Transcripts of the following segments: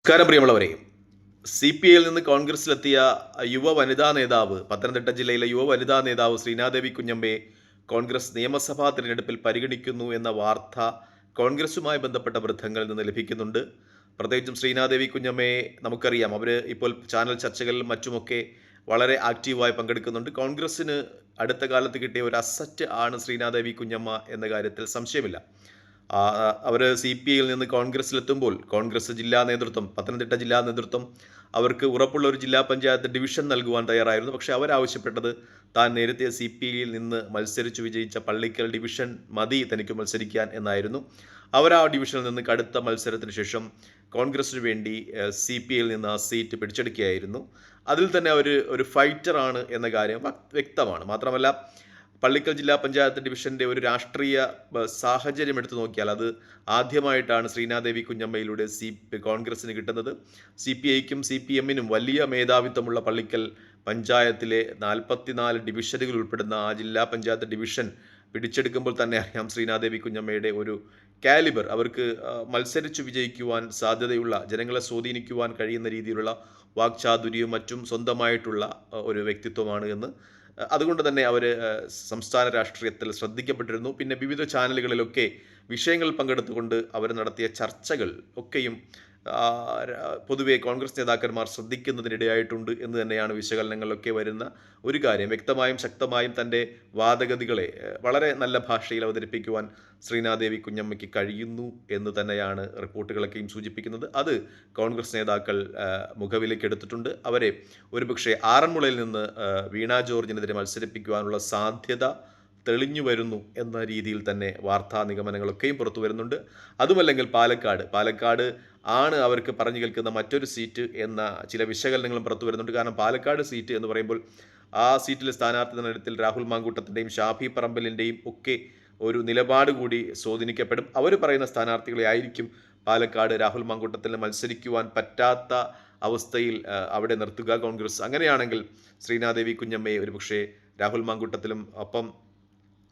നമസ്കാരം പ്രിയമുള്ളവരെ. CPIയിൽ നിന്ന് കോൺഗ്രസിലെത്തിയ യുവ വനിതാ നേതാവ്, പത്തനംതിട്ട ജില്ലയിലെ യുവ വനിതാ നേതാവ് ശ്രീനാദേവി കുഞ്ഞമ്മയെ കോൺഗ്രസ് നിയമസഭാ തിരഞ്ഞെടുപ്പിൽ പരിഗണിക്കുന്നു എന്ന വാർത്ത കോൺഗ്രസുമായി ബന്ധപ്പെട്ട വൃത്തങ്ങളിൽ നിന്ന് ലഭിക്കുന്നുണ്ട്. പ്രത്യേകിച്ചും ശ്രീനാദേവി കുഞ്ഞമ്മയെ നമുക്കറിയാം, അവർ ഇപ്പോൾ ചാനൽ ചർച്ചകളിലും മറ്റുമൊക്കെ വളരെ ആക്റ്റീവായി പങ്കെടുക്കുന്നുണ്ട്. കോൺഗ്രസിന് അടുത്ത കാലത്ത് കിട്ടിയ ഒരു അസറ്റ് ആണ് ശ്രീനാദേവി കുഞ്ഞമ്മ എന്ന കാര്യത്തിൽ സംശയമില്ല. അവർ CPIയിൽ നിന്ന് കോൺഗ്രസിലെത്തുമ്പോൾ കോൺഗ്രസ് ജില്ലാ നേതൃത്വം, പത്തനംതിട്ട ജില്ലാ നേതൃത്വം അവർക്ക് ഉറപ്പുള്ള ഒരു ജില്ലാ പഞ്ചായത്ത് ഡിവിഷൻ നൽകുവാൻ തയ്യാറായിരുന്നു. പക്ഷേ അവരാവശ്യപ്പെട്ടത് താൻ നേരത്തെ CPIയിൽ നിന്ന് മത്സരിച്ചു വിജയിച്ച പള്ളിക്കൽ ഡിവിഷൻ മതി തനിക്ക് മത്സരിക്കാൻ എന്നായിരുന്നു. അവർ ആ ഡിവിഷനിൽ നിന്ന് കടുത്ത മത്സരത്തിന് ശേഷം കോൺഗ്രസിന് വേണ്ടി CPIയിൽ നിന്ന് ആ സീറ്റ് പിടിച്ചെടുക്കുകയായിരുന്നു. അതിൽ തന്നെ അവർ ഒരു ഫൈറ്ററാണ് എന്ന കാര്യം വ്യക്തമാണ്. മാത്രമല്ല, പള്ളിക്കൽ ജില്ലാ പഞ്ചായത്ത് ഡിവിഷൻ്റെ ഒരു രാഷ്ട്രീയ സാഹചര്യം എടുത്തു നോക്കിയാൽ അത് ആദ്യമായിട്ടാണ് ശ്രീനാദേവി കുഞ്ഞമ്മയിലൂടെ കോൺഗ്രസിന് കിട്ടുന്നത്. CPIക്കും CPMനും വലിയ മേധാവിത്വമുള്ള പള്ളിക്കൽ പഞ്ചായത്തിലെ 44 ഡിവിഷനുകൾ ഉൾപ്പെടുന്ന ആ ജില്ലാ പഞ്ചായത്ത് ഡിവിഷൻ പിടിച്ചെടുക്കുമ്പോൾ തന്നെ അറിയാം ശ്രീനാദേവി കുഞ്ഞമ്മയുടെ ഒരു കാലിബർ. അവർക്ക് മത്സരിച്ചു വിജയിക്കുവാൻ സാധ്യതയുള്ള, ജനങ്ങളെ സ്വാധീനിക്കുവാൻ കഴിയുന്ന രീതിയിലുള്ള വാക്ചാതുര്യവും മറ്റും സ്വന്തമായിട്ടുള്ള ഒരു വ്യക്തിത്വമാണ് എന്ന്. അതുകൊണ്ട് തന്നെ അവർ സംസ്ഥാന രാഷ്ട്രീയത്തിൽ ശ്രദ്ധിക്കപ്പെട്ടിരുന്നു. പിന്നെ വിവിധ ചാനലുകളിലൊക്കെ വിഷയങ്ങൾ പങ്കെടുത്തുകൊണ്ട് അവർ നടത്തിയ ചർച്ചകൾ ഒക്കെയും പൊതുവെ കോൺഗ്രസ് നേതാക്കന്മാർ ശ്രദ്ധിക്കുന്നതിനിടയായിട്ടുണ്ട് എന്ന് തന്നെയാണ് വിശകലനങ്ങളിലൊക്കെ വരുന്ന ഒരു കാര്യം. വ്യക്തമായും ശക്തമായും തൻ്റെ വാദഗതികളെ വളരെ നല്ല ഭാഷയിൽ അവതരിപ്പിക്കുവാൻ ശ്രീനാദേവി കുഞ്ഞമ്മയ്ക്ക് കഴിയുന്നു എന്ന് തന്നെയാണ് റിപ്പോർട്ടുകളൊക്കെയും സൂചിപ്പിക്കുന്നത്. അത് കോൺഗ്രസ് നേതാക്കൾ മുഖവിലേക്ക് എടുത്തിട്ടുണ്ട്. അവരെ ഒരുപക്ഷെ ആറന്മുളയിൽ നിന്ന് വീണ ജോർജിനെതിരെ മത്സരിപ്പിക്കുവാനുള്ള സാധ്യത തെളിഞ്ഞു വരുന്നു എന്ന രീതിയിൽ തന്നെ വാർത്താ നിഗമനങ്ങളൊക്കെയും പുറത്തു വരുന്നുണ്ട്. അതുമല്ലെങ്കിൽ പാലക്കാട് ആണ് അവർക്ക് പറഞ്ഞു കേൾക്കുന്ന മറ്റൊരു സീറ്റ് എന്ന ചില വിശകലനങ്ങളും പുറത്തു വരുന്നുണ്ട്. കാരണം പാലക്കാട് സീറ്റ് എന്ന് പറയുമ്പോൾ ആ സീറ്റിലെ സ്ഥാനാർത്ഥി നിർണയത്തിൽ രാഹുൽ മാങ്കൂട്ടത്തിൻ്റെയും ഷാഫി പറമ്പലിൻ്റെയും ഒക്കെ ഒരു നിലപാട് കൂടി സ്വാധീനിക്കപ്പെടും. അവർ പറയുന്ന സ്ഥാനാർത്ഥികളെ ആയിരിക്കും പാലക്കാട് രാഹുൽ മാങ്കൂട്ടത്തിന് മത്സരിക്കുവാൻ പറ്റാത്ത അവസ്ഥയിൽ അവിടെ നിർത്തുക കോൺഗ്രസ്. അങ്ങനെയാണെങ്കിൽ ശ്രീനാദേവി കുഞ്ഞമ്മയെ ഒരുപക്ഷെ രാഹുൽ മാങ്കൂട്ടത്തിലും ഒപ്പം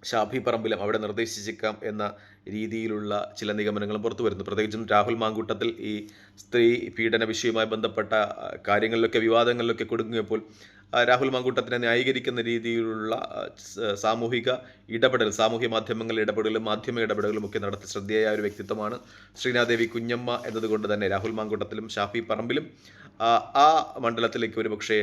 ഷാഫി പറമ്പിലും അവിടെ നിർദ്ദേശിച്ചേക്കാം എന്ന രീതിയിലുള്ള ചില നിഗമനങ്ങളും പുറത്തു വരുന്നു. പ്രത്യേകിച്ചും രാഹുൽ മാങ്കൂട്ടത്തിൽ ഈ സ്ത്രീ പീഡന വിഷയവുമായി ബന്ധപ്പെട്ട കാര്യങ്ങളിലൊക്കെ, വിവാദങ്ങളിലൊക്കെ കൊടുങ്ങിയപ്പോൾ രാഹുൽ മാങ്കൂട്ടത്തിനെ ന്യായീകരിക്കുന്ന രീതിയിലുള്ള സാമൂഹിക ഇടപെടൽ, സാമൂഹ്യ മാധ്യമങ്ങളുടെ ഇടപെടലും മാധ്യമ ഇടപെടലും ഒക്കെ നടത്തി ശ്രദ്ധേയായ ഒരു വ്യക്തിത്വമാണ് ശ്രീനാദേവി കുഞ്ഞമ്മ എന്നതുകൊണ്ട് തന്നെ രാഹുൽ മാങ്കൂട്ടത്തിലും ഷാഫി പറമ്പിലും ആ മണ്ഡലത്തിലേക്ക് ഒരുപക്ഷെ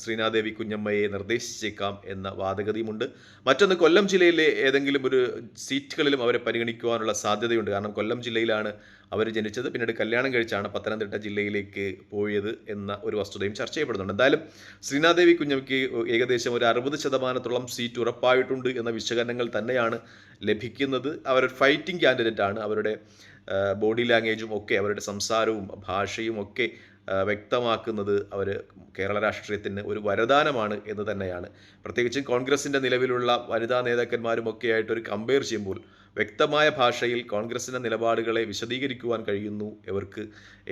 ശ്രീനാദേവി കുഞ്ഞമ്മയെ നിർദ്ദേശിച്ചേക്കാം എന്ന വാദഗതിയുമുണ്ട്. മറ്റൊന്ന്, കൊല്ലം ജില്ലയിലെ ഏതെങ്കിലും ഒരു സീറ്റുകളിലും അവരെ പരിഗണിക്കുവാനുള്ള സാധ്യതയുണ്ട്. കാരണം കൊല്ലം ജില്ലയിലാണ് അവർ ജനിച്ചത്, പിന്നീട് കല്യാണം കഴിച്ചാണ് പത്തനംതിട്ട ജില്ലയിലേക്ക് പോയത് എന്ന ഒരു വസ്തുതയും ചർച്ച ചെയ്യപ്പെടുന്നുണ്ട്. എന്തായാലും ശ്രീനാദേവി കുഞ്ഞമ്മയ്ക്ക് ഏകദേശം ഒരു 60% സീറ്റ് ഉറപ്പായിട്ടുണ്ട് എന്ന വിശകലനങ്ങൾ തന്നെയാണ് ലഭിക്കുന്നത്. അവരൊരു ഫൈറ്റിംഗ് കാൻഡിഡേറ്റ് ആണ്. അവരുടെ ബോഡി ലാംഗ്വേജും ഒക്കെ അവരുടെ സംസാരവും ഭാഷയും ഒക്കെ വ്യക്തമാക്കുന്നത് അവർ കേരള രാഷ്ട്രീയത്തിന് ഒരു വരദാനമാണ് എന്ന് തന്നെയാണ്. പ്രത്യേകിച്ച് കോൺഗ്രസിൻ്റെ നിലവിലുള്ള വനിതാ നേതാക്കന്മാരുമൊക്കെ ആയിട്ടൊരു കമ്പയർ ചെയ്യുമ്പോൾ വ്യക്തമായ ഭാഷയിൽ കോൺഗ്രസിൻ്റെ നിലപാടുകളെ വിശദീകരിക്കുവാൻ കഴിയുന്നു ഇവർക്ക്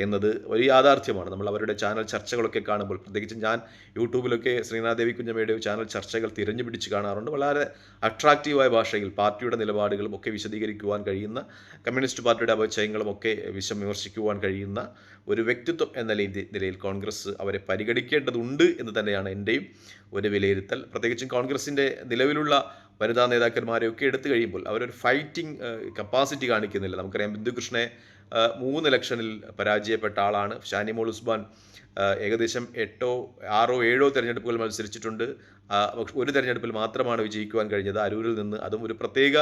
എന്നത് ഒരു യാഥാർത്ഥ്യമാണ്. നമ്മൾ അവരുടെ ചാനൽ ചർച്ചകളൊക്കെ കാണുമ്പോൾ, പ്രത്യേകിച്ച് ഞാൻ യൂട്യൂബിലൊക്കെ ശ്രീനാദേവി കുഞ്ഞമ്മയുടെ ചാനൽ ചർച്ചകൾ തിരഞ്ഞു പിടിച്ച് കാണാറുണ്ട്. വളരെ അട്രാക്റ്റീവായ ഭാഷയിൽ പാർട്ടിയുടെ നിലപാടുകളും ഒക്കെ വിശദീകരിക്കുവാൻ കഴിയുന്ന, കമ്മ്യൂണിസ്റ്റ് പാർട്ടിയുടെ അപചയങ്ങളും ഒക്കെ വിമർശിക്കുവാൻ കഴിയുന്ന ഒരു വ്യക്തിത്വം എന്ന നിലയിൽ കോൺഗ്രസ് അവരെ പരിഗണിക്കേണ്ടതുണ്ട് എന്ന് തന്നെയാണ് എൻ്റെയും ഒരു വിലയിരുത്തൽ. പ്രത്യേകിച്ചും കോൺഗ്രസിൻ്റെ നിലവിലുള്ള വനിതാ നേതാക്കന്മാരെയൊക്കെ എടുത്തു കഴിയുമ്പോൾ അവരൊരു ഫൈറ്റിംഗ് കപ്പാസിറ്റി കാണിക്കുന്നില്ല. നമുക്കറിയാം, ബിന്ദുകൃഷ്ണയെ 3 ഇലക്ഷനിൽ പരാജയപ്പെട്ട ആളാണ്. ഷാനിമോൾ ഉസ്മാൻ ഏകദേശം 8, 6, 7 തിരഞ്ഞെടുപ്പുകൾ മത്സരിച്ചിട്ടുണ്ട്. ഒരു തിരഞ്ഞെടുപ്പിൽ മാത്രമാണ് വിജയിക്കുവാൻ കഴിഞ്ഞത്, അരൂരിൽ നിന്ന്. അതും ഒരു പ്രത്യേക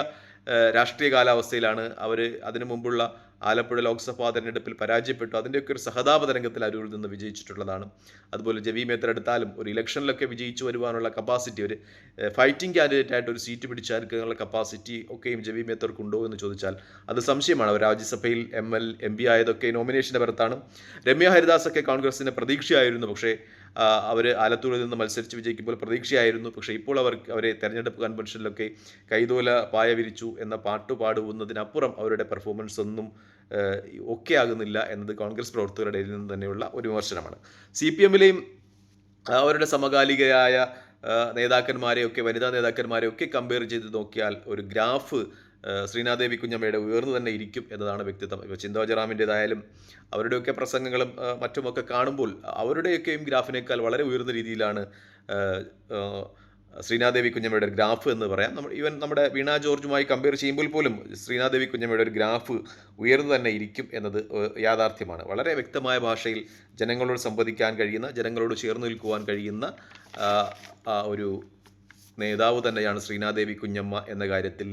രാഷ്ട്രീയ കാലാവസ്ഥയിലാണ്. അവർ അതിനു മുമ്പുള്ള ആലപ്പുഴ ലോക്സഭാ തെരഞ്ഞെടുപ്പിൽ പരാജയപ്പെട്ടു. അതിൻ്റെയൊക്കെ ഒരു സഹതാപ തരംഗത്തിൽ അരൂരിൽ നിന്ന് വിജയിച്ചിട്ടുള്ളതാണ്. അതുപോലെ ജവി മേത്തർ എടുത്താലും ഒരു ഇലക്ഷനിലൊക്കെ വിജയിച്ചു വരുവാനുള്ള കപ്പാസിറ്റി, ഒരു ഫൈറ്റിംഗ് കാൻഡിഡേറ്റായിട്ട് ഒരു സീറ്റ് പിടിച്ചെടുക്കാനുള്ള കപ്പാസിറ്റി ഒക്കെയും ജവി മേത്തർക്കുണ്ടോ എന്ന് ചോദിച്ചാൽ അത് സംശയമാണ്. അവർ രാജ്യസഭയിൽ MP ആയതൊക്കെ നോമിനേഷൻ്റെ പുറത്താണ്. രമ്യ ഹരിദാസൊക്കെ കോൺഗ്രസിൻ്റെ പ്രതീക്ഷയായിരുന്നു. പക്ഷേ അവർ ആലത്തൂരിൽ നിന്ന് മത്സരിച്ച് വിജയിക്കുമ്പോൾ പ്രതീക്ഷയായിരുന്നു. പക്ഷേ ഇപ്പോൾ അവരെ തെരഞ്ഞെടുപ്പ് കൺവെൻഷനിലൊക്കെ കൈതോല പായ വിരിച്ചു എന്ന പാട്ട് പാടുന്നതിനപ്പുറം അവരുടെ പെർഫോമൻസ് ഒന്നും ഒക്കെ ആകുന്നില്ല എന്നത് കോൺഗ്രസ് പ്രവർത്തകരുടെ ഇടയിൽ നിന്ന് തന്നെയുള്ള ഒരു വിമർശനമാണ്. CPMലെയും അവരുടെ സമകാലികയായ നേതാക്കന്മാരെയൊക്കെ, വനിതാ നേതാക്കന്മാരെയൊക്കെ കമ്പയർ ചെയ്ത് നോക്കിയാൽ ഒരു ഗ്രാഫ് ശ്രീനാദേവി കുഞ്ഞമ്മയുടെ ഉയർന്നു തന്നെ ഇരിക്കും എന്നതാണ് വ്യക്തിത്വം. ഇപ്പോൾ ചിന്തോ ജെറാമിൻ്റേതായാലും അവരുടെയൊക്കെ പ്രസംഗങ്ങളും മറ്റുമൊക്കെ കാണുമ്പോൾ അവരുടെയൊക്കെയും ഗ്രാഫിനേക്കാൾ വളരെ ഉയർന്ന രീതിയിലാണ് ശ്രീനാദേവി കുഞ്ഞമ്മയുടെ ഒരു ഗ്രാഫ് എന്ന് പറയാം. ഈവൻ നമ്മുടെ വീണ ജോർജുമായി കമ്പയർ ചെയ്യുമ്പോൾ പോലും ശ്രീനാദേവി കുഞ്ഞമ്മയുടെ ഒരു ഗ്രാഫ് ഉയർന്നു തന്നെ ഇരിക്കും എന്നത് യാഥാർത്ഥ്യമാണ്. വളരെ വ്യക്തമായ ഭാഷയിൽ ജനങ്ങളോട് സംവദിക്കാൻ കഴിയുന്ന, ജനങ്ങളോട് ചേർന്ന് നിൽക്കുവാൻ കഴിയുന്ന ഒരു നേതാവ് തന്നെയാണ് ശ്രീനാദേവി കുഞ്ഞമ്മ എന്ന കാര്യത്തിൽ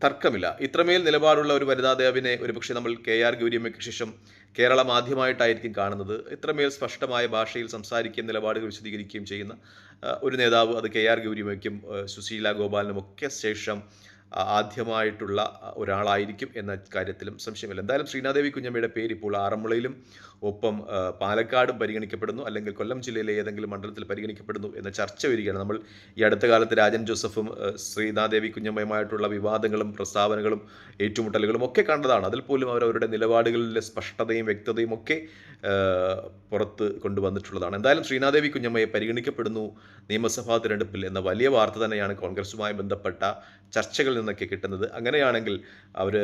തർക്കമില്ല. ഇത്രമേൽ നിലപാടുള്ള ഒരു വനിതാ നേതാവിനെ ഒരുപക്ഷെ നമ്മൾ KR ഗൗരിയമ്മയ്ക്ക് ശേഷം കേരളം ആദ്യമായിട്ടായിരിക്കും കാണുന്നത്. ഇത്രമേൽ സ്പഷ്ടമായ ഭാഷയിൽ സംസാരിക്കുകയും നിലപാടുകൾ വിശദീകരിക്കുകയും ചെയ്യുന്ന ഒരു നേതാവ് അത് KR ഗൗരിയമ്മയ്ക്കും സുശീല ഗോപാലിനും ഒക്കെ ശേഷം ആദ്യമായിട്ടുള്ള ഒരാളായിരിക്കും എന്ന കാര്യത്തിലും സംശയമില്ല. എന്തായാലും ശ്രീനാദേവി കുഞ്ഞമ്മയുടെ പേര് ഇപ്പോൾ ആറന്മുളയിലും ഒപ്പം പാലക്കാടും പരിഗണിക്കപ്പെടുന്നു, അല്ലെങ്കിൽ കൊല്ലം ജില്ലയിലെ ഏതെങ്കിലും മണ്ഡലത്തിൽ പരിഗണിക്കപ്പെടുന്നു എന്ന ചർച്ച വരികയാണ്. നമ്മൾ ഈ അടുത്ത കാലത്ത് രാജൻ ജോസഫും ശ്രീനാദേവി കുഞ്ഞമ്മയുമായിട്ടുള്ള വിവാദങ്ങളും പ്രസ്താവനകളും ഏറ്റുമുട്ടലുകളും ഒക്കെ കണ്ടതാണ്. അതിൽ പോലും അവരവരുടെ നിലപാടുകളിലെ സ്പഷ്ടതയും വ്യക്തതയും ഒക്കെ പുറത്ത് കൊണ്ടുവന്നിട്ടുള്ളതാണ്. എന്തായാലും ശ്രീനാദേവി കുഞ്ഞമ്മയെ പരിഗണിക്കപ്പെടുന്നു നിയമസഭാ തിരഞ്ഞെടുപ്പിൽ എന്ന വലിയ വാർത്ത തന്നെയാണ് കോൺഗ്രസുമായി ബന്ധപ്പെട്ട ചർച്ചകളിൽ നിന്നൊക്കെ കിട്ടുന്നത്. അങ്ങനെയാണെങ്കിൽ അവർ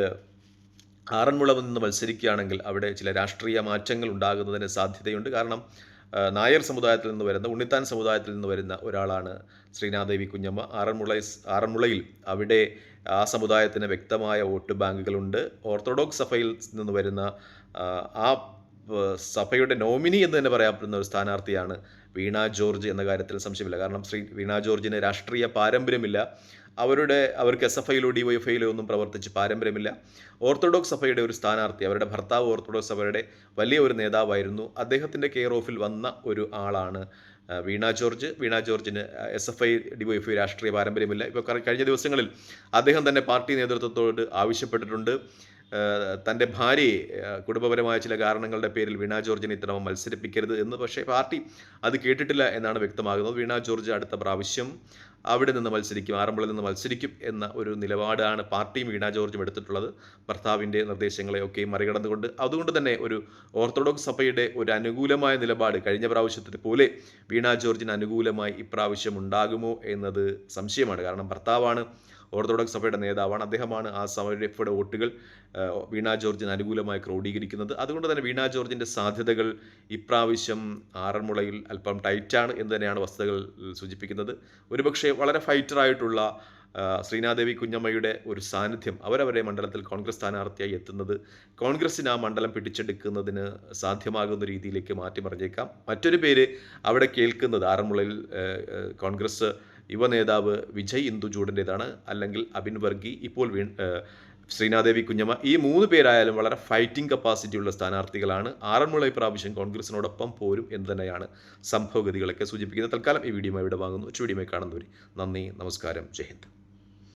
ആറന്മുള നിന്ന് മത്സരിക്കുകയാണെങ്കിൽ അവിടെ ചില രാഷ്ട്രീയ മാറ്റങ്ങൾ ഉണ്ടാകുന്നതിന് സാധ്യതയുണ്ട്. കാരണം നായർ സമുദായത്തിൽ നിന്ന് വരുന്ന, ഉണ്ണിത്താൻ സമുദായത്തിൽ നിന്ന് വരുന്ന ഒരാളാണ് ശ്രീനാദേവി കുഞ്ഞമ്മ. ആറന്മുളയിൽ അവിടെ ആ സമുദായത്തിന് വ്യക്തമായ വോട്ട് ബാങ്കുകളുണ്ട്. ഓർത്തഡോക്സ് സഭയിൽ നിന്ന് വരുന്ന ആ സഭയുടെ നോമിനി എന്ന് തന്നെ പറയാവുന്ന ഒരു സ്ഥാനാർത്ഥിയാണ് വീണ ജോർജ് എന്ന കാര്യത്തിൽ സംശയമില്ല. കാരണം വീണ ജോർജിന് രാഷ്ട്രീയ പാരമ്പര്യമില്ല. അവർക്ക് SFIയിലോ DYFIയിലോ ഒന്നും പ്രവർത്തിച്ച് പാരമ്പര്യമില്ല. ഓർത്തഡോക്സ് സഭയുടെ ഒരു സ്ഥാനാർത്ഥി, അവരുടെ ഭർത്താവ് ഓർത്തഡോക്സ് സഭയുടെ വലിയ ഒരു നേതാവായിരുന്നു. അദ്ദേഹത്തിൻ്റെ കെയർ ഓഫിൽ വന്ന ഒരു ആളാണ് വീണ ജോർജ്. വീണ ജോർജിന് SFI DYFI രാഷ്ട്രീയ പാരമ്പര്യമില്ല. ഇപ്പോൾ കഴിഞ്ഞ ദിവസങ്ങളിൽ അദ്ദേഹം തന്നെ പാർട്ടി നേതൃത്വത്തോട് ആവശ്യപ്പെട്ടിട്ടുണ്ട്, തൻ്റെ ഭാര്യയെ കുടുംബപരമായ ചില കാരണങ്ങളുടെ പേരിൽ വീണ ജോർജിനെ ഇത്തവണ മത്സരിപ്പിക്കരുത് എന്ന്. പക്ഷേ പാർട്ടി അത് കേട്ടിട്ടില്ല എന്നാണ് വ്യക്തമാകുന്നത്. വീണ ജോർജ് അടുത്ത പ്രാവശ്യം അവിടെ നിന്ന് മത്സരിക്കും, ആറന്മുളയിൽ നിന്ന് മത്സരിക്കും എന്ന ഒരു നിലപാടാണ് പാർട്ടിയും വീണ ജോർജും എടുത്തിട്ടുള്ളത്, ഭർത്താവിൻ്റെ നിർദ്ദേശങ്ങളെയൊക്കെയും മറികടന്നുകൊണ്ട്. അതുകൊണ്ട് തന്നെ ഒരു ഓർത്തഡോക്സ് സഭയുടെ ഒരു അനുകൂലമായ നിലപാട് കഴിഞ്ഞ പ്രാവശ്യത്തിന് പോലെ വീണ ജോർജിന് അനുകൂലമായി ഇപ്രാവശ്യം ഉണ്ടാകുമോ എന്നത് സംശയമാണ്. കാരണം ഭർത്താവാണ് ഓർത്തഡോക്സ് സഭയുടെ നേതാവാണ്, അദ്ദേഹമാണ് ആ സഭയുടെ വോട്ടുകൾ വീണ ജോർജിന് അനുകൂലമായി ക്രോഡീകരിക്കുന്നത്. അതുകൊണ്ട് തന്നെ വീണ ജോർജിൻ്റെ സാധ്യതകൾ ഇപ്രാവശ്യം ആറന്മുളയിൽ അല്പം ടൈറ്റാണ് എന്ന് തന്നെയാണ് വസ്തുതകൾ സൂചിപ്പിക്കുന്നത്. ഒരുപക്ഷെ വളരെ ഫൈറ്ററായിട്ടുള്ള ശ്രീനാദേവി കുഞ്ഞമ്മയുടെ ഒരു സാന്നിധ്യം അവരവരെ മണ്ഡലത്തിൽ കോൺഗ്രസ് സ്ഥാനാർത്ഥിയായി എത്തുന്നത് കോൺഗ്രസിന് ആ മണ്ഡലം പിടിച്ചെടുക്കുന്നതിന് സാധ്യമാകുന്ന രീതിയിലേക്ക് മാറ്റിമറിഞ്ഞേക്കാം. മറ്റൊരു പേര് അവിടെ കേൾക്കുന്നത് ആറന്മുളയിൽ കോൺഗ്രസ് യുവനേതാവ് വിജയ് ഇന്ദുചൂഡിൻ്റെതാണ്, അല്ലെങ്കിൽ അബിൻ വർഗി, ഇപ്പോൾ ശ്രീനാദേവി കുഞ്ഞമ്മ. ഈ 3 പേരായാലും വളരെ ഫൈറ്റിംഗ് കപ്പാസിറ്റി ഉള്ള സ്ഥാനാർത്ഥികളാണ്. ആറന്മുള പ്രാവശ്യം കോൺഗ്രസിനോടൊപ്പം പോരും എന്ന് തന്നെയാണ് സംഭവഗതികളൊക്കെ സൂചിപ്പിക്കുന്നത്. തൽക്കാലം ഈ വീഡിയോ ഇവിടെ വാങ്ങുന്നു. വീഡിയോ കാണുന്നവരെ നന്ദി, നമസ്കാരം, ജയ് ഹിന്ദ്.